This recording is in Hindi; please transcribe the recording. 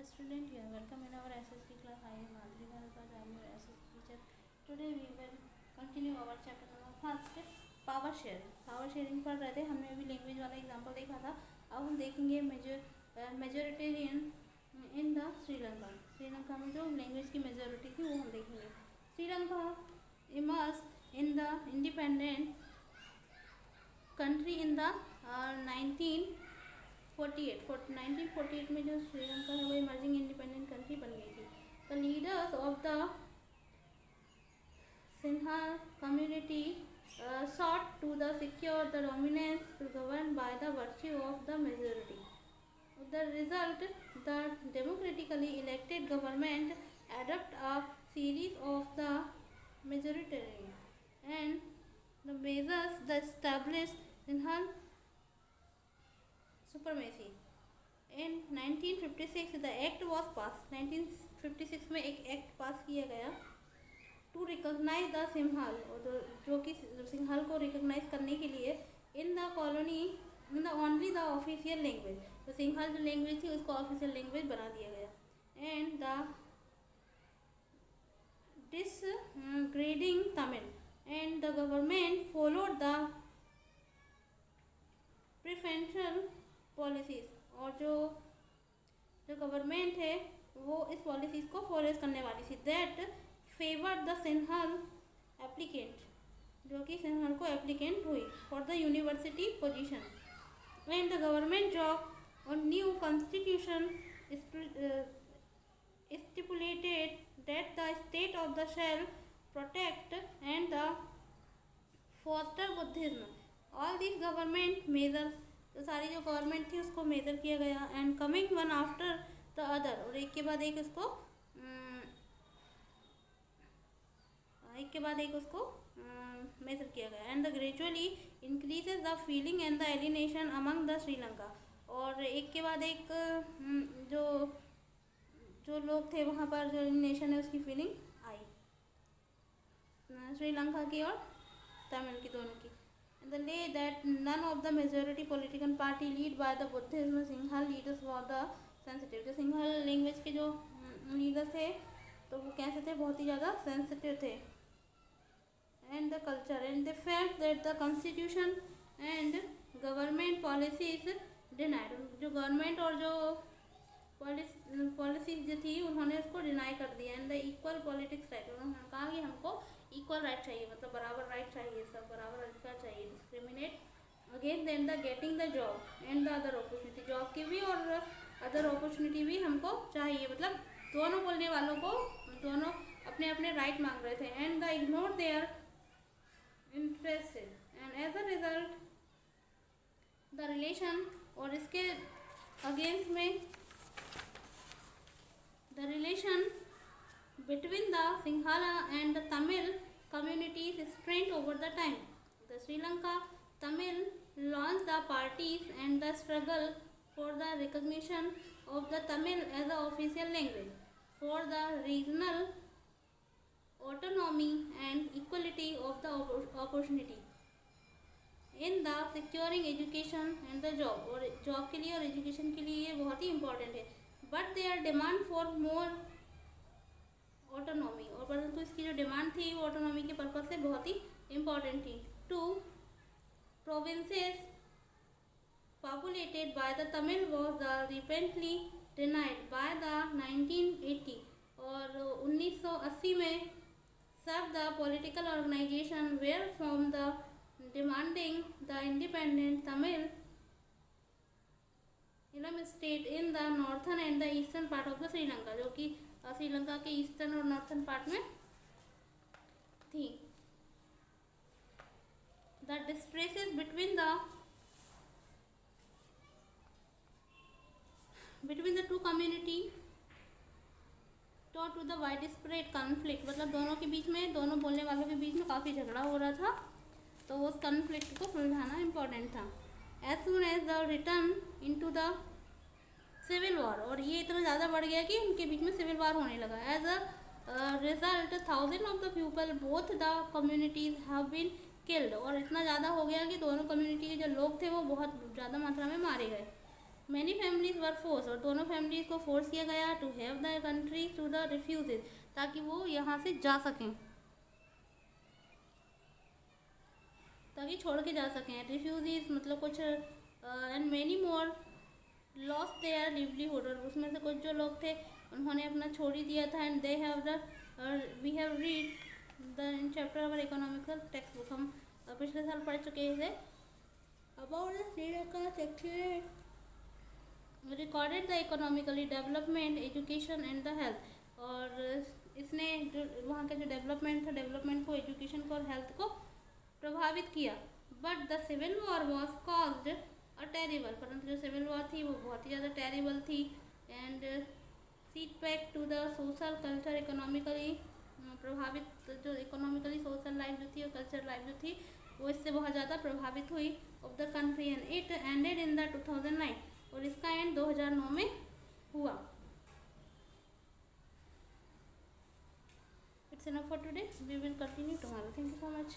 student, you are welcome in our SST class. I am Madhuri Bharadwaj. I am your SST teacher. Today we will continue our chapter number first, power sharing. Power sharing पढ़ रहे थे, हमने अभी लैंग्वेज वाला एग्जांपल देखा था. अब हम देखेंगे majoritarian in the Sri Lanka. Sri Lanka में जो लैंग्वेज की मेजोरिटी थी वो हम देखेंगे. Sri Lanka emerge in the independent country in the 1948 में जो श्रीलंका है वो इमर्जिंग इंडिपेंडेंट कंट्री बन गई थी. The leaders of the Sinhala community sought to secure the dominance to govern by the virtue of the majority. The result, the democratically elected government adopt a series of the majoritarian and the measures that establish Sinhala supremacy. In 1956 the act was passed. 1956 में एक एक्ट पास किया गया टू रिकॉग्नाइज द सिंहल, जो कि सिंहल को रिकॉग्नाइज करने के लिए in the colony in the only the official language. तो सिंहल जो लैंग्वेज थी उसको ऑफिशियल लैंग्वेज बना दिया गया. And the degrading Tamil and the government followed the preferential policies. और जो गवर्नमेंट है वो इस पॉलिसीज को फॉलो करने वाली थी. That favour the Sinhala applicant, जो कि सिंहल को एप्लीकेंट हुई for the university position. And the government job और new constitution stipulated that the state of the shall protect and the foster Buddhism. All this government measures, तो सारी जो गवर्नमेंट थी उसको मेजर किया गया. And coming one after the other, और एक के बाद एक उसको मेजर किया गया. And the gradually increases the feeling and the alienation among the Sri Lanka. और एक के बाद एक जो लोग थे वहाँ पर जो एलिनेशन है उसकी फीलिंग आई श्रीलंका की और तमिल की, दोनों की. द ले that none of the majority political party lead by the Buddhism Sinhala leaders for the sensitive. जो सिंहल लैंग्वेज के जो लीडर थे तो वो कैसे थे, बहुत ही ज़्यादा सेंसिटिव थे. and the culture, and they felt that the constitution and government policies denied. जो गवर्नमेंट और जो पॉलिसीज जो थी उन्होंने उसको डिनाई कर दिया. And the equal politics right, उन्होंने कहा कि हमको इक्वल राइट चाहिए, मतलब बराबर राइट चाहिए, सब बराबर अधिकार चाहिए. Discriminate again then the getting the job and the other opportunity. Job की भी और अदर अपॉर्चुनिटी भी हमको चाहिए, मतलब दोनों बोलने वालों को दोनों अपने अपने राइट मांग रहे थे. And the ignore their interested and as a result the relation, और इसके अगेंस्ट में the relation between the Sinhala and the Tamil communities strained over the time. The Sri Lanka Tamil launched the parties and the struggle for the recognition of the Tamil as the official language, for the regional autonomy and equality of the opportunity in the securing education and the job. और जॉब के लिए और एजुकेशन के लिए ये बहुत ही इम्पोर्टेंट है. But their demand for more autonomy, और परंतु इसकी जो डिमांड थी वो ऑटोनॉमी के पर्पज से बहुत ही इम्पॉर्टेंट थी. Two provinces populated by the Tamil was recently denied by the 1980. और 1980 में सब the political organization were from the demanding the independent Tamil state in the northern and the eastern part of the Sri Lanka, जो कि श्रीलंका के ईस्टर्न और नॉर्थन पार्ट में थी. The disparities between the two community to the wide spread conflict, मतलब दोनों के बीच में, दोनों बोलने वालों के बीच में काफ़ी झगड़ा हो रहा था, तो उस कॉन्फ्लिक्ट को सुलझाना इम्पोर्टेंट था. As soon as the return into the civil war, और ये इतना ज़्यादा बढ़ गया कि उनके बीच में सिविल वॉर होने लगा. As a result thousand of the people both the communities have been killed, और इतना ज़्यादा हो गया कि दोनों कम्युनिटी के जो लोग थे वो बहुत ज़्यादा मात्रा में मारे गए. मैनी फैमिलीज वर फोर्स, और दोनों फैमिलीज को फोर्स किया गया to have the country to the refugees, ताकि वो यहाँ से जा सकें, ताकि छोड़ के जा सकें। रिफ्यूजीज मतलब कुछ, and many more lost their livelihood, और उसमें से कुछ जो लोग थे उन्होंने अपना छोड़ ही दिया था। And they have the, we have read the in chapter our economical text book, हम पिछले साल पढ़ चुके थे about the Sri Lanka section recorded the economically development, education and the health, और इसने जो वहाँ के जो डेवलपमेंट था, डेवलपमेंट को, एजुकेशन को और हेल्थ को प्रभावित किया। But the civil war was caused a terrible, परंतु जो सिविल वॉर थी वो बहुत ही ज़्यादा टेरिबल थी। And seat back to the social culture, economically प्रभावित, जो इकोनॉमिकली सोशल लाइफ जो थी और कल्चर लाइफ जो थी वो इससे बहुत ज़्यादा प्रभावित हुई of the country. And it ended in the 2009, और इसका एंड 2009 में हुआ। It's enough for today, we will continue tomorrow. Thank you so much.